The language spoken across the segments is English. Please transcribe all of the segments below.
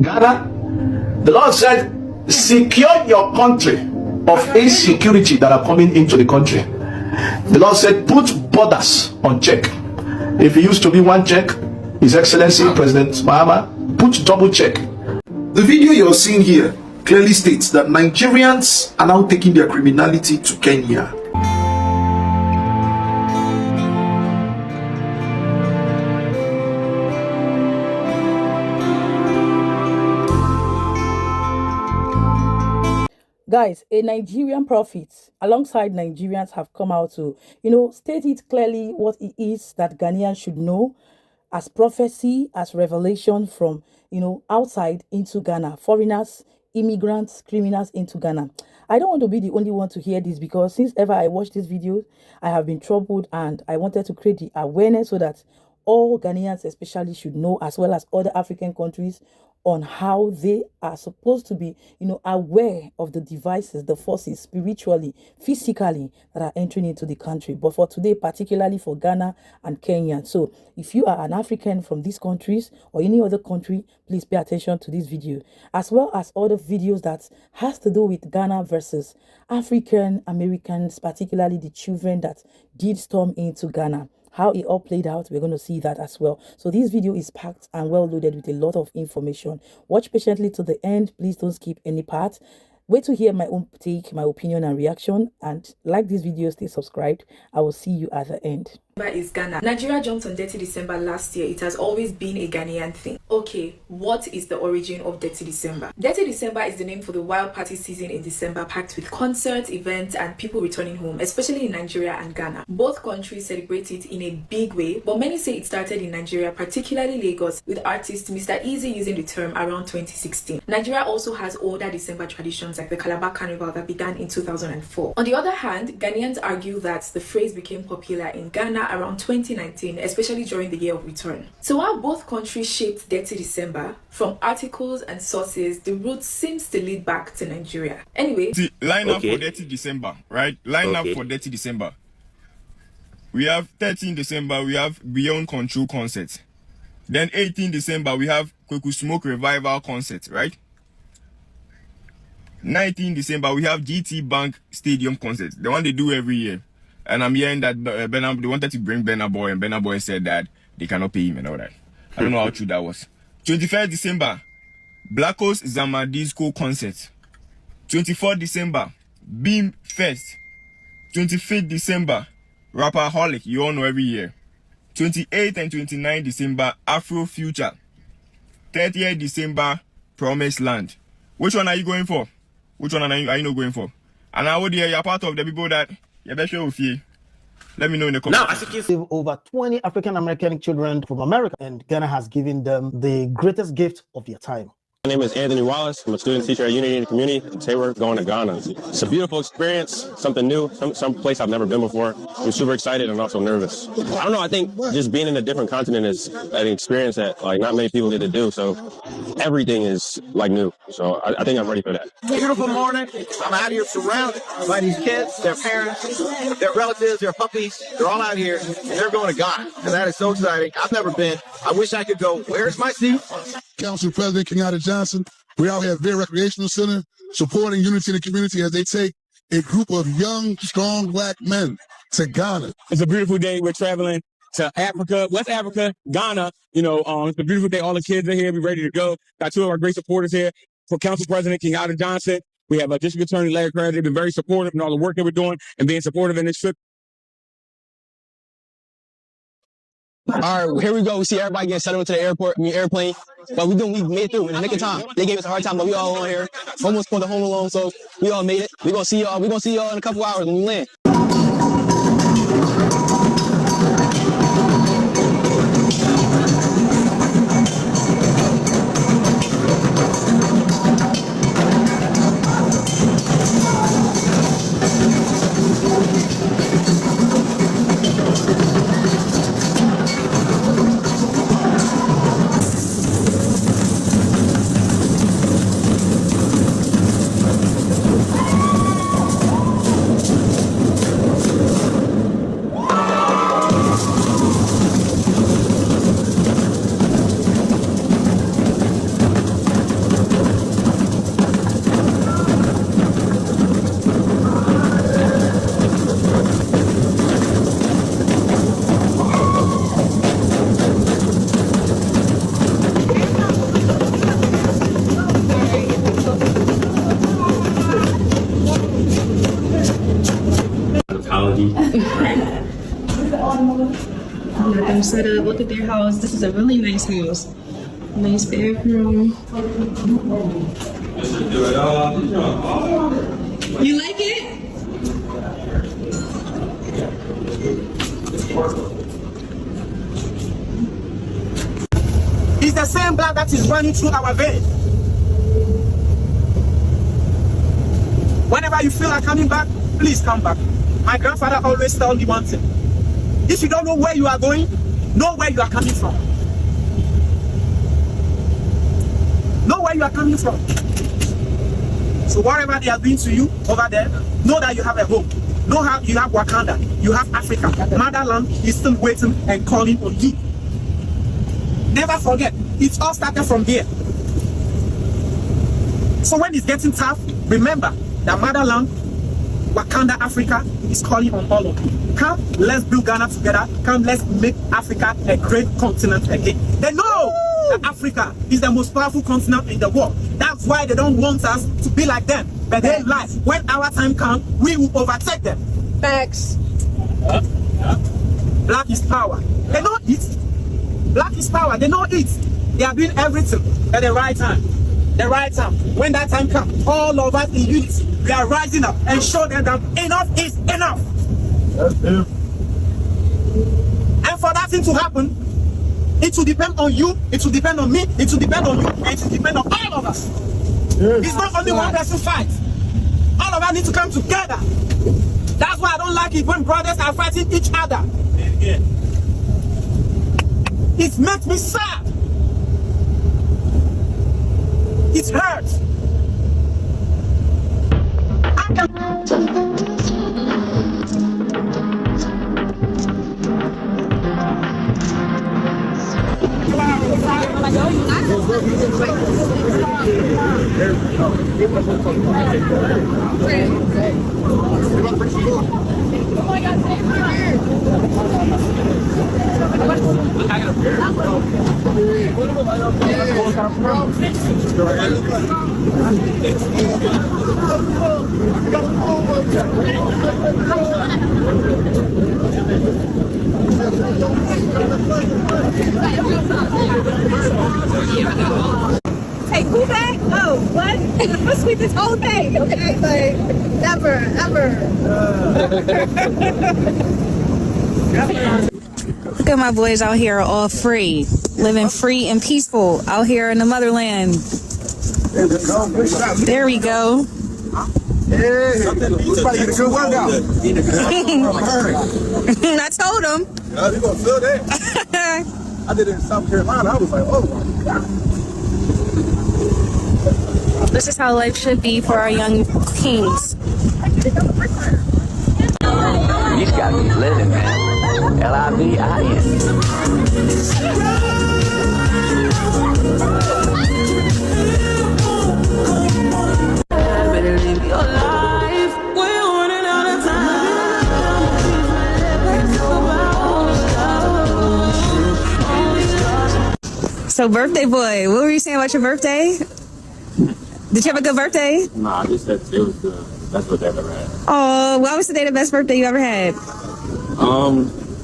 Ghana, the Lord said, secure your country of insecurity that are coming into the country. The Lord said, put borders on check. If it used to be one check, His Excellency President Mahama, put double check. The video you're seeing here clearly states that Nigerians are now taking their criminality to Kenya. Guys, a Nigerian prophet alongside Nigerians have come out to, state it clearly what it is that Ghanaians should know as prophecy, as revelation from, outside into Ghana. Foreigners, immigrants, criminals into Ghana. I don't want to be the only one to hear this, because since ever I watched this video, I have been troubled, and I wanted to create the awareness so that all Ghanaians especially should know, as well as other African countries, on how they are supposed to be, aware of the devices, the forces, spiritually, physically, that are entering into the country. But for today, particularly for Ghana and Kenya. So if you are an African from these countries or any other country, please pay attention to this video, as well as other videos that has to do with Ghana versus African Americans, particularly the children that did storm into Ghana. How it all played out, we're going to see that as well. So this video is packed and well loaded with a lot of information. Watch patiently to the end. Please don't skip any part. Wait to hear my own take, my opinion and reaction, and like this video, stay subscribed. I will see you at the end. Is Ghana. Nigeria jumped on Detty December last year. It has always been a Ghanaian thing. Okay, what is the origin of Detty December? Detty December is the name for the wild party season in December, packed with concerts, events, and people returning home, especially in Nigeria and Ghana. Both countries celebrate it in a big way, but many say it started in Nigeria, particularly Lagos, with artist Mr. Easy using the term around 2016. Nigeria also has older December traditions like the Calabar Carnival that began in 2004. On the other hand, Ghanaians argue that the phrase became popular in Ghana around 2019, especially during the year of return. So while both countries shaped Detty December, from articles and sources, the root seems to lead back to Nigeria. Anyway, line up for Detty December, right? Line up for Detty December. We have 13 December, we have Beyond Control concert. Then 18 December, we have Kweku Smoke Revival concert, right? 19 December, we have GT Bank Stadium concert, the one they do every year. And I'm hearing that they wanted to bring Burna Boy, and Burna Boy said that they cannot pay him and all that. I don't know how true that was. 21st December, Blackos Zama Disco concert. 24th December, Beam Fest. 25th December, Rapperholic, you all know every year. 28th and 29th December, Afro Future. 30th December, Promised Land. Which one are you going for? Which one are you not going for? And I would hear you're part of the people that you better show with you. Let me know in the comments. Now, as you can see, over 20 African American children from America, and Ghana has given them the greatest gift of their time. My name is Anthony Wallace. I'm a student teacher at Unity in the Community. And today we're going to Ghana. It's a beautiful experience, something new, some place I've never been before. I'm super excited and also nervous. I don't know, I think just being in a different continent is an experience that not many people get to do. So everything is new. So I think I'm ready for that. Beautiful morning. I'm out here surrounded by these kids, their parents, their relatives, their puppies. They're all out here and they're going to Ghana. And that is so exciting. I've never been. I wish I could go. Where's my seat? Council President Kenyatta Johnson, we're out here at Very Recreational Center supporting Unity in the Community as they take a group of young, strong black men to Ghana. It's a beautiful day. We're traveling to Africa, West Africa, Ghana. It's a beautiful day. All the kids are here. We're ready to go. Got two of our great supporters here. For Council President Kenyatta Johnson, we have District Attorney Larry Craig. They've been very supportive in all the work that we're doing and being supportive in this trip. All right, here we go. We see everybody getting settled into the airplane. But we made it through in the nick of time. They gave us a hard time, but we all on here. Almost going to home alone, so we all made it. We're gonna see y'all in a couple hours when we land. setup. Look at their house. This is a really nice house. Nice bedroom. You like it? It's the same blood that is running through our veins. Whenever you feel like coming back, please come back. My grandfather always told me one thing. If you don't know where you are going, know where you are coming from. Know where you are coming from. So whatever they are doing to you over there, know that you have a home. Know how you have Wakanda, you have Africa. Motherland is still waiting and calling on you. Never forget, it all started from here. So when it's getting tough, remember that Motherland, Wakanda, Africa is calling on all of you. Come, let's build Ghana together. Come, let's make Africa a great continent again. They know that Africa is the most powerful continent in the world. That's why they don't want us to be like them. But they lie. When our time comes, we will overtake them. Facts. Black is power. They know it. Black is power. They know it. They are doing everything at the right time. The right time. When that time comes, all of us in unity, we are rising up and show them that enough is enough. And for that thing to happen, it will depend on you, it will depend on me, it will depend on you, and it will depend on all of us. It's not only one person fight. All of us need to come together. That's why I don't like it when brothers are fighting each other. It makes me sad. It hurts. Hey, who back? Oh, what? Let's sweep this whole thing, okay? Like, never, ever. Look at my boys out here all free, living free and peaceful out here in the motherland. There we go. Hey, somebody get a good workout. I told him. Yeah, you gonna feel that. I did it in South Carolina. I was like, oh my God. This is how life should be for our young kings. These got me living, man. L-I-V-I-N. So birthday boy, what were you saying about your birthday? Did you have a good birthday? Nah, I just said it was the best birthday I've ever had. Oh, why was today the best birthday you ever had?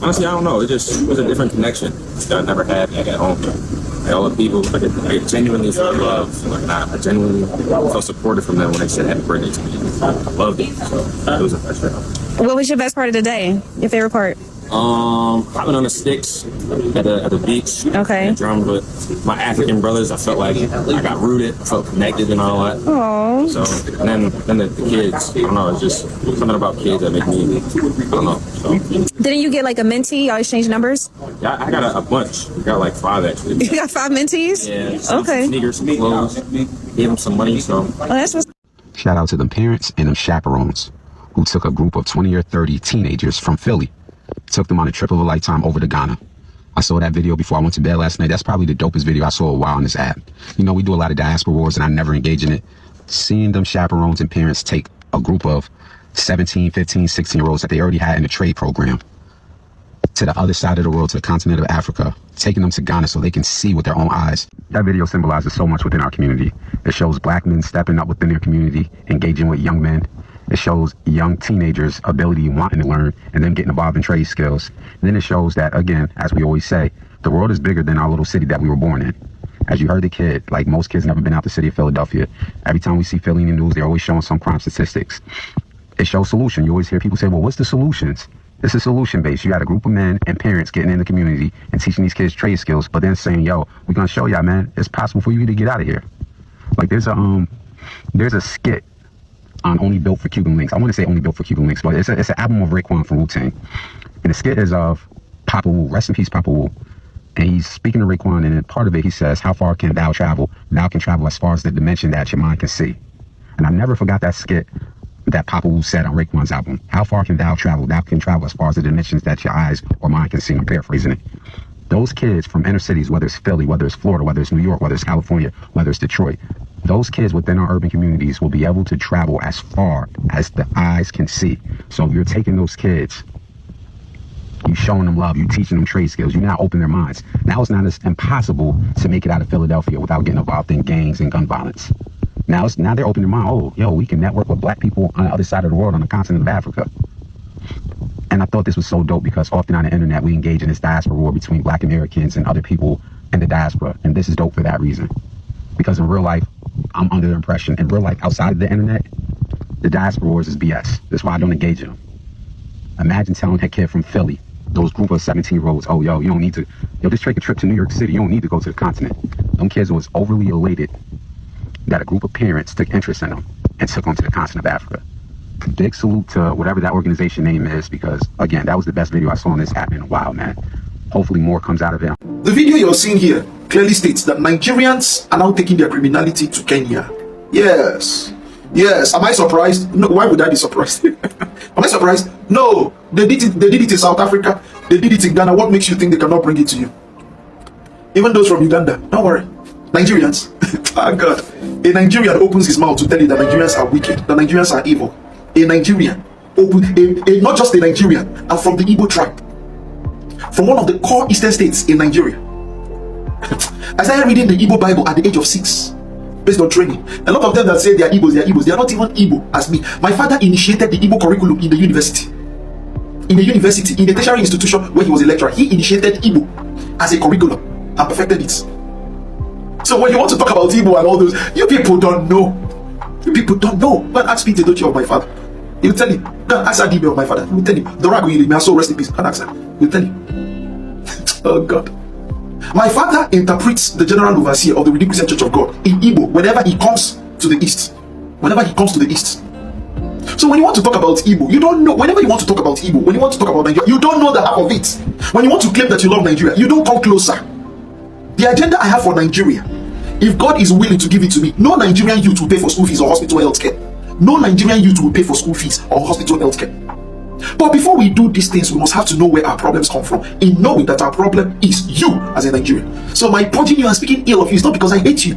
Honestly, I don't know. It was a different connection that I never had back at home. Like all the people, I genuinely felt love. I genuinely felt supported from them when they said happy birthday to me. I loved it. So it was a pleasure. What was your best part of the day? Your favorite part? Hopping on the sticks at the beach. Okay. And drum with my African brothers. I felt like I got rooted. I felt connected and all that. Aww. So and then the kids. I don't know. It's just something about kids that make me. I don't know. So. Didn't you get like a mentee? Y'all exchange numbers? Yeah, I got a bunch. I got like 5 actually. You got 5 mentees? Yeah. Some Okay. sneakers, some clothes. Gave them some money. So. Oh, that's what's. Shout out to them parents and them chaperones who took a group of 20 or 30 teenagers from Philly, took them on a trip of a lifetime over to Ghana. I saw that video before I went to bed last night. That's probably the dopest video I saw a while on this app. You know, we do a lot of diaspora wars and I never engage in it. Seeing them chaperones and parents take a group of 17, 15, 16-year-olds that they already had in the trade program to the other side of the world, to the continent of Africa, taking them to Ghana so they can see with their own eyes. That video symbolizes so much within our community. It shows black men stepping up within their community, engaging with young men. It shows young teenagers' ability, wanting to learn, and them getting involved in trade skills. And then it shows that, again, as we always say, the world is bigger than our little city that we were born in. As you heard the kid, like most kids never been out the city of Philadelphia. Every time we see Philly in the news, they're always showing some crime statistics. It shows solution. You always hear people say, well, what's the solutions? This is solution based. You got a group of men and parents getting in the community and teaching these kids trade skills, but then saying, yo, we're going to show y'all, man, it's possible for you to get out of here. Like there's a skit on Only Built for Cuban Links. I want to say Only Built for Cuban Links, but it's an album of Raekwon from Wu-Tang. And the skit is of Papa Wu. Rest in peace, Papa Wu. And he's speaking to Raekwon, and in part of it, he says, how far can thou travel? Thou can travel as far as the dimension that your mind can see. And I never forgot that skit that Papa Wu said on Raekwon's album. How far can thou travel? Thou can travel as far as the dimensions that your eyes or mind can see. I'm paraphrasing it. Those kids from inner cities, whether it's Philly, whether it's Florida, whether it's New York, whether it's California, whether it's Detroit, those kids within our urban communities will be able to travel as far as the eyes can see. So you're taking those kids, you showing them love, you teaching them trade skills, you now open their minds. Now it's not as impossible to make it out of Philadelphia without getting involved in gangs and gun violence. Now they're opening their mind. Oh, yo, we can network with black people on the other side of the world, on the continent of Africa. And I thought this was so dope because often on the internet we engage in this diaspora war between black Americans and other people in the diaspora. And this is dope for that reason. Because in real life, I'm under the impression, in real life outside of the internet, the diaspora wars is BS. That's why I don't engage in them. Imagine telling that kid from Philly, those group of 17-year-olds, oh, yo, you don't need to, just take a trip to New York City. You don't need to go to the continent. Them kids was overly elated that a group of parents took interest in them and took them to the continent of Africa. Big salute to whatever that organization name is, because, again, that was the best video I saw on this app in a while, man. Hopefully more comes out of it. The video you're seeing here clearly states that Nigerians are now taking their criminality to Kenya. Yes. Am I surprised? No. Why would I be surprised? Am I surprised? No. They did it in South Africa. They did it in Ghana. What makes you think they cannot bring it to you? Even those from Uganda, don't worry. Nigerians, thank God. A Nigerian opens his mouth to tell you that Nigerians are wicked, that Nigerians are evil. A Nigerian, not just a Nigerian, and from the Igbo tribe, from one of the core eastern states in Nigeria. I started reading the Igbo Bible at the age of 6, based on training. A lot of them that say they are Igbos, they are not even Igbo as me. My father initiated the Igbo curriculum in the university. In the tertiary institution where he was a lecturer, he initiated Igbo as a curriculum and perfected it. So when you want to talk about Igbo and all those, you people don't know. You people don't know. Go and ask Peter Dochi of my father. He will tell you. Go and ask Adibe of my father. He will tell you. The rag will may so rest in peace. Go and ask him. He will tell you. Oh God. My father interprets the general overseer of the Redeemed Christian Church of God in Igbo whenever he comes to the east. Whenever he comes to the east. So when you want to talk about Igbo, you don't know. Whenever you want to talk about Igbo, when you want to talk about Nigeria, you don't know the half of it. When you want to claim that you love Nigeria, you don't come closer. The agenda I have for Nigeria, if God is willing to give it to me, no Nigerian youth will pay for school fees or hospital health care. No Nigerian youth will pay for school fees or hospital health care. But before we do these things, we must have to know where our problems come from, in knowing that our problem is you as a Nigerian. So my purging you and speaking ill of you is not because I hate you,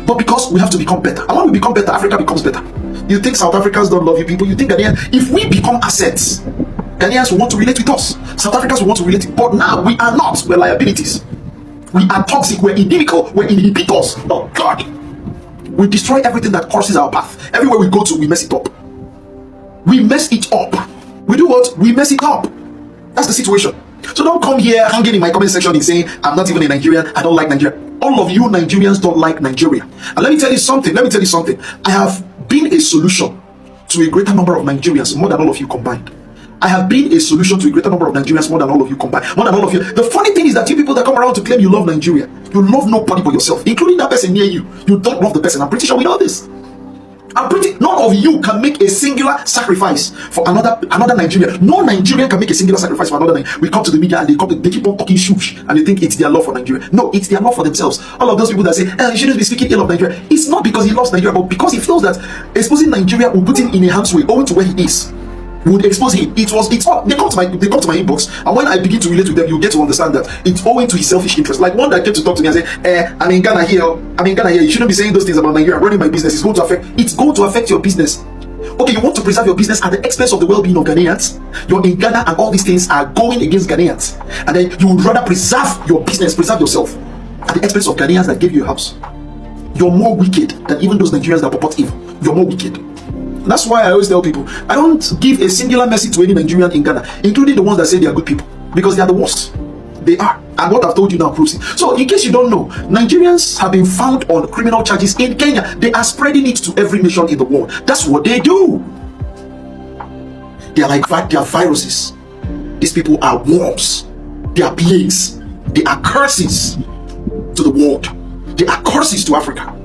but because we have to become better. And when we become better, Africa becomes better. You think South Africans don't love you people? You think Ghanaians, if we become assets, Ghanaians will want to relate with us. South Africans will want to relate. But now we are not. We're liabilities. We are toxic. We're inimical. We're inhibitors. Oh God. We destroy everything that crosses our path. Everywhere we go to, we mess it up. We mess it up. We do what? We mess it up. That's the situation. So don't come here hanging in my comment section and saying, I'm not even a Nigerian, I don't like Nigeria. All of you Nigerians don't like Nigeria. And let me tell you something. I have been a solution to a greater number of Nigerians, more than all of you combined. I have been a solution to a greater number of Nigerians, more than all of you combined. More than all of you. The funny thing is that you people that come around to claim you love Nigeria, you love nobody but yourself, including that person near you. You don't love the person. I'm pretty sure we know this. None of you can make a singular sacrifice for another Nigerian. No Nigerian can make a singular sacrifice for another Nigerian. We come to the media and they keep on talking shush and they think it's their love for Nigeria. No, it's their love for themselves. All of those people that say, you shouldn't be speaking ill of Nigeria. It's not because he loves Nigeria, but because he feels that exposing Nigeria will put him in a harm's way owing to where he is. Would expose him. They come to my inbox, and when I begin to relate with them, you get to understand that it's owing to his selfish interest. Like one that came to talk to me and say, I'm in Ghana here. You shouldn't be saying those things about Nigeria. Running my business is going to affect your business. Okay, you want to preserve your business at the expense of the well-being of Ghanaians. You're in Ghana and all these things are going against Ghanaians, and then you would rather preserve your business, preserve yourself at the expense of Ghanaians that gave you a house. You're more wicked than even those Nigerians that purport evil. You're more wicked. That's why I always tell people, I don't give a singular message to any Nigerian in Ghana, including the ones that say they are good people, because they are the worst. They are. And what I've told you now proves it. So in case you don't know, Nigerians have been found on criminal charges in Kenya. They are spreading it to every nation in the world. That's what they do. They are like they are viruses. These people are worms. They are plagues. They are curses to the world. They are curses to Africa.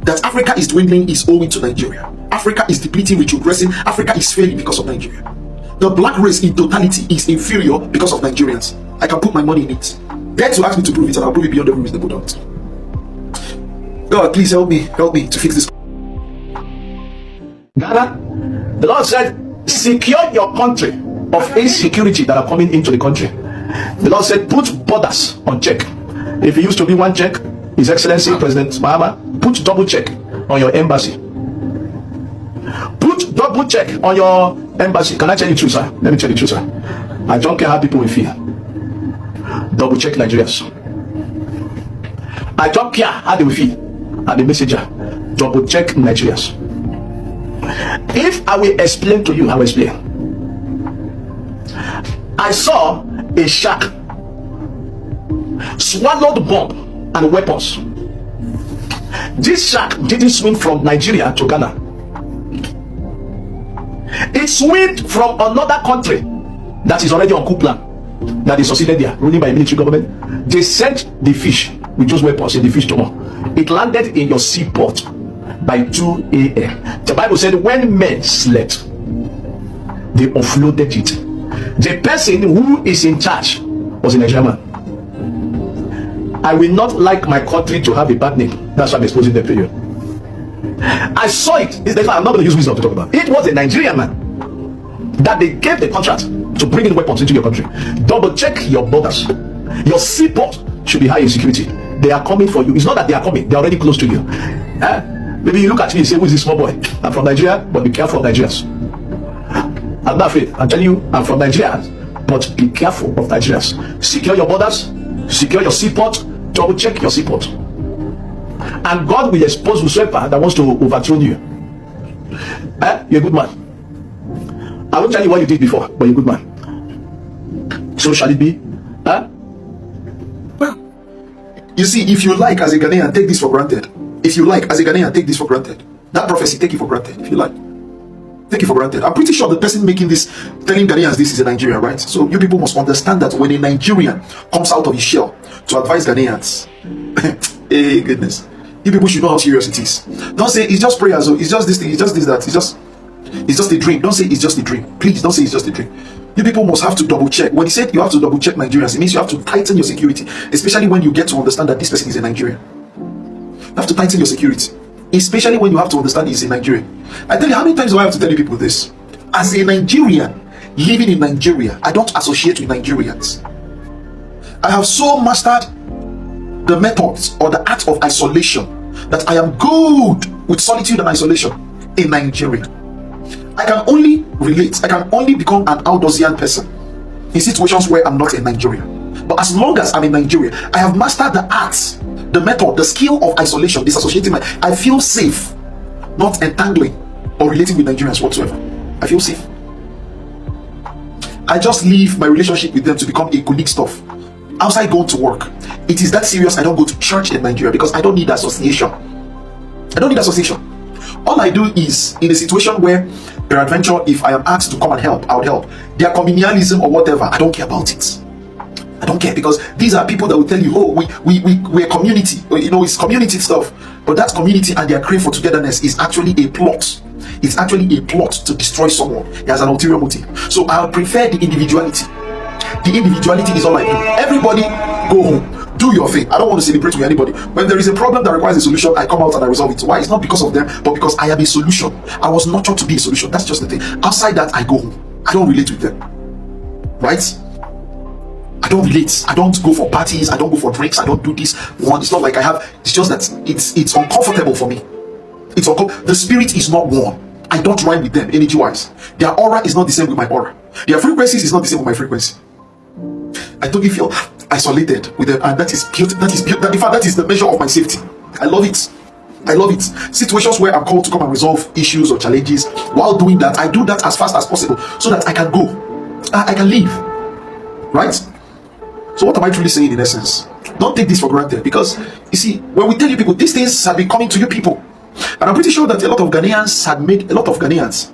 That Africa is dwindling is owing to Nigeria. Africa is depleting, retrogressing. Africa is failing because of Nigeria. The black race in totality is inferior because of Nigerians. I can put my money in it. Dare to ask me to prove it, and I'll prove it beyond every reasonable doubt. God, please help me to fix this. Ghana, the Lord said, secure your country of insecurity that are coming into the country. The Lord said, put borders on check. If it used to be one check, His Excellency President Mahama, put double check on your embassy. Put double check on your embassy. Can I tell you the truth, sir? Let me tell you the truth, sir. I don't care how people will feel. Double check Nigerians. I don't care how they will feel. I'm the messenger. Double check Nigerians. If I will explain to you, I will explain. I saw a shark swallowed bomb and weapons. This shark didn't swim from Nigeria to Ghana. It swam from another country that is already on coup plan, that is succeeded there, ruling by a military government. They sent the fish with those weapons in the fish tomorrow. It landed in your seaport by 2 a.m. The Bible said when men slept, they offloaded it. The person who is in charge was a Nigerian man. I will not like my country to have a bad name. That's why I'm exposing them to you. I saw it. I'm not going to use wisdom to talk about. It was a Nigerian man that they gave the contract to bring in weapons into your country. Double check your borders. Your seaport should be high in security. They are coming for you. It's not that they are coming. They are already close to you. Maybe you look at me and say, who is this small boy? I'm from Nigeria, but be careful of Nigerians. I'm not afraid. I'm telling you, I'm from Nigeria, but be careful of Nigerians. Secure your borders. Secure your seaport. Double check your seaport. And God will expose whosoever that wants to overthrow you. You're a good man. I won't tell you what you did before, but you're a good man. So shall it be? Well, you see, if you like as a Ghanaian, take this for granted. If you like as a Ghanaian, take this for granted. That prophecy, take it for granted. If you like, take it for granted. I'm pretty sure the person making this, telling Ghanaians this, is a Nigerian, right? So you people must understand that when a Nigerian comes out of his shell to advise Ghanaians, hey goodness, you people should know how serious it is. Don't say it's just prayers, it's just this thing, it's just this, that, it's just a dream. Don't say it's just a dream. Please don't say it's just a dream. You people must have to double check. When he said you have to double check Nigerians, it means you have to tighten your security, especially when you get to understand that this person is a Nigerian. You have to tighten your security, especially when you have to understand he's a Nigerian. I tell you, how many times do I have to tell you people this? As a Nigerian living in Nigeria, I don't associate with Nigerians. I have so mastered the methods or the art of isolation that I am good with solitude and isolation in Nigeria. I can only relate, I can only become an outdoorsian person in situations where I'm not in Nigeria. But as long as I'm in Nigeria, I have mastered the arts, the method, the skill of isolation, disassociating. I feel safe, not entangling or relating with Nigerians whatsoever. I feel safe. I just leave my relationship with them to become a colleague stuff. Outside going to work, it is that serious. I don't go to church in Nigeria because I don't need association. I don't need association. All I do is, in a situation where, peradventure, if I am asked to come and help, I would help. Their communalism or whatever, I don't care about it. I don't care, because these are people that will tell you, oh, we're community. You know, it's community stuff. But that community and their crave for togetherness is actually a plot. It's actually a plot to destroy someone. It has an ulterior motive. So I prefer the individuality. The individuality is all I do. Everybody go home. Do your thing. I don't want to celebrate with anybody. When there is a problem that requires a solution, I come out and I resolve it. Why? It's not because of them, but because I am a solution. I was nurtured to be a solution. That's just the thing. Outside that, I go home. I don't relate with them. Right? I don't relate. I don't go for parties. I don't go for drinks. I don't do this one. It's not like I have. It's just that it's uncomfortable for me. It's the spirit is not one. I don't rhyme with them energy wise. Their aura is not the same with my aura. Their frequencies is not the same with my frequency. I totally feel isolated with them, and that is beauty. In fact, that is the measure of my safety. I love it. I love it. Situations where I'm called to come and resolve issues or challenges. While doing that, I do that as fast as possible so that I can go. I can leave. Right? So what am I truly saying in essence? Don't take this for granted, because you see, when we tell you people, these things have been coming to you people. And I'm pretty sure that a lot of Ghanaians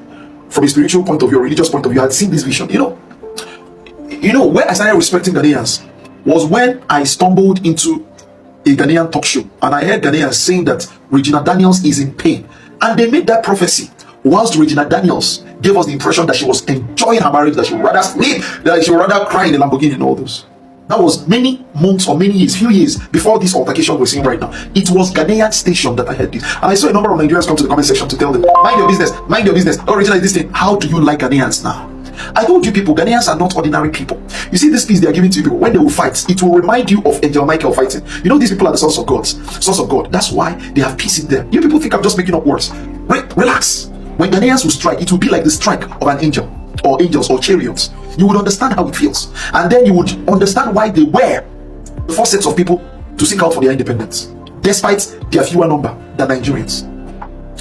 from a spiritual point of view, religious point of view, had seen this vision. Where I started respecting Ghanaians was when I stumbled into a Ghanaian talk show and I heard Ghanaians saying that Regina Daniels is in pain, and they made that prophecy whilst Regina Daniels gave us the impression that she was enjoying her marriage, that she would rather sleep, that she would rather cry in the Lamborghini and all those. That was many months or many years, few years before this altercation we're seeing right now. It was Ghanaian station that I heard this. And I saw a number of Nigerians come to the comment section to tell them, mind your business, mind your business. Oh, Regina, this thing. How do you like Ghanaians now? I told you people, Ghanaians are not ordinary people. You see this peace they are giving to you people, when they will fight, it will remind you of Angel Michael fighting. You know, these people are the sons of God. That's why they have peace in them. You people think I'm just making up words. Relax. When Ghanaians will strike, it will be like the strike of an angel, or angels, or chariots. You would understand how it feels, and then you would understand why they were the first sets of people to seek out for their independence, despite their fewer number than Nigerians.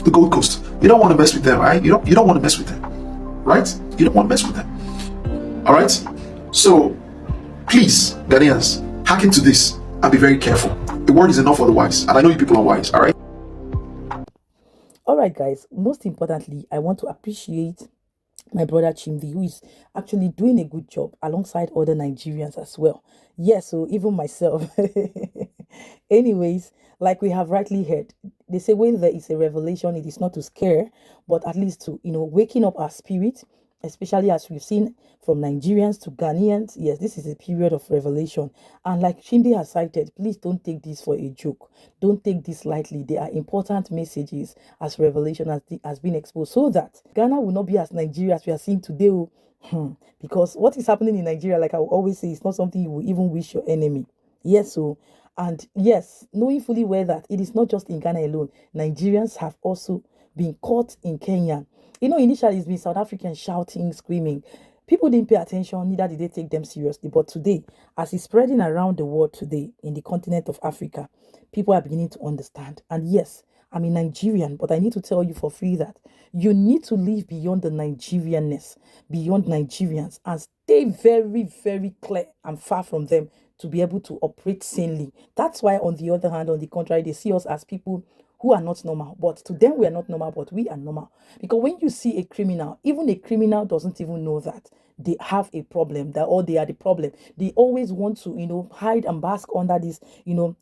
The Gold Coast, you don't want to mess with them, right? You don't want to mess with them, right? You don't want to mess with them. All right. So please, Ghanaians, hearken to this and be very careful. The word is enough for the wise, and I know you people are wise. All right. All right, guys. Most importantly, I want to appreciate my brother Chimdi, who is actually doing a good job alongside other Nigerians as well. Yes, so even myself. Anyways, like we have rightly heard, they say when there is a revelation, it is not to scare, but at least to, waking up our spirit, especially as we've seen from Nigerians to Ghanaians. Yes, this is a period of revelation. And like Chimdi has cited, please don't take this for a joke. Don't take this lightly. There are important messages as revelation has been exposed, so that Ghana will not be as Nigeria as we are seeing today. Because what is happening in Nigeria, like I will always say, is not something you will even wish your enemy. Yes, so, and yes, knowing fully well that it is not just in Ghana alone, Nigerians have also been caught in Kenya. Initially it's been South Africans shouting, screaming. People didn't pay attention, neither did they take them seriously. But today, as it's spreading around the world today, in the continent of Africa, people are beginning to understand. And yes, I'm a Nigerian, but I need to tell you for free that you need to live beyond the Nigerianness, beyond Nigerians, and stay very, very clear and far from them to be able to operate sanely. That's why, on the other hand, on the contrary, they see us as people who are not normal. But to them, we are not normal, but we are normal. Because when you see a criminal, even a criminal doesn't even know that they have a problem, or they are the problem. They always want to, hide and bask under this,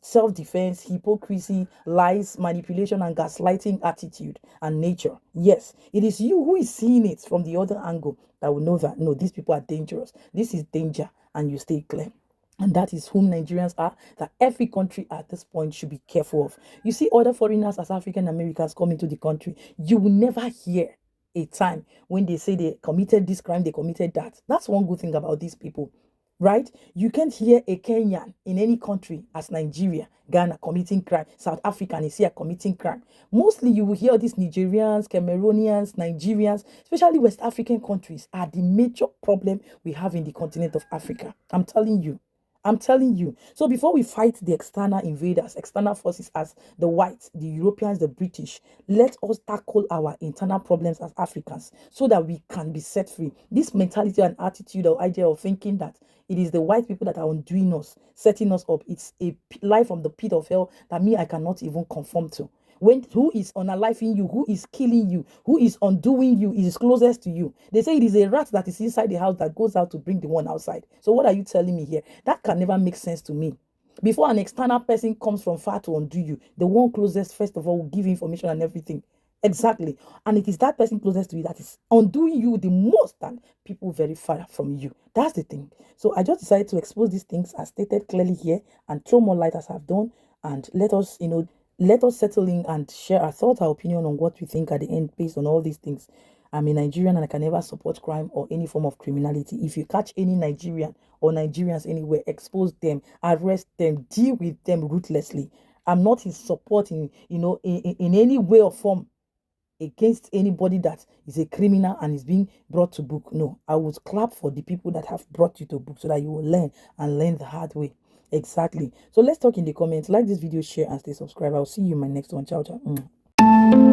self-defense, hypocrisy, lies, manipulation, and gaslighting attitude and nature. Yes, it is you who is seeing it from the other angle that will know that, no, these people are dangerous. This is danger, and you stay clear. And that is whom Nigerians are, that every country at this point should be careful of. You see other foreigners as African Americans come into the country, you will never hear a time when they say they committed this crime, they committed that. That's one good thing about these people, right? You can't hear a Kenyan in any country as Nigeria, Ghana committing crime, South African is here committing crime. Mostly you will hear these Nigerians, Cameroonians, Nigerians, especially West African countries, are the major problem we have in the continent of Africa. I'm telling you. So before we fight the external invaders, external forces as the whites, the Europeans, the British, let us tackle our internal problems as Africans so that we can be set free. This mentality and attitude or idea of thinking that it is the white people that are undoing us, setting us up, it's a life from the pit of hell that I cannot even conform to. Who is unaliving you, who is killing you, who is undoing you, is closest to you. They say it is a rat that is inside the house that goes out to bring the one outside. So what are you telling me here? That can never make sense to me. Before an external person comes from far to undo you, the one closest, first of all, will give you information and everything. Exactly. And it is that person closest to you that is undoing you the most than people very far from you. That's the thing. So I just decided to expose these things as stated clearly here and throw more light as I've done. And let us settle in and share our thoughts, our opinion on what we think at the end based on all these things. I'm a Nigerian and I can never support crime or any form of criminality. If you catch any Nigerian or Nigerians anywhere, expose them, arrest them, deal with them ruthlessly. I'm not in support in any way or form against anybody that is a criminal and is being brought to book. No, I would clap for the people that have brought you to book so that you will learn and learn the hard way. Exactly. So let's talk in the comments. Like this video, share, and stay subscribed. I'll see you in my next one. Ciao, ciao.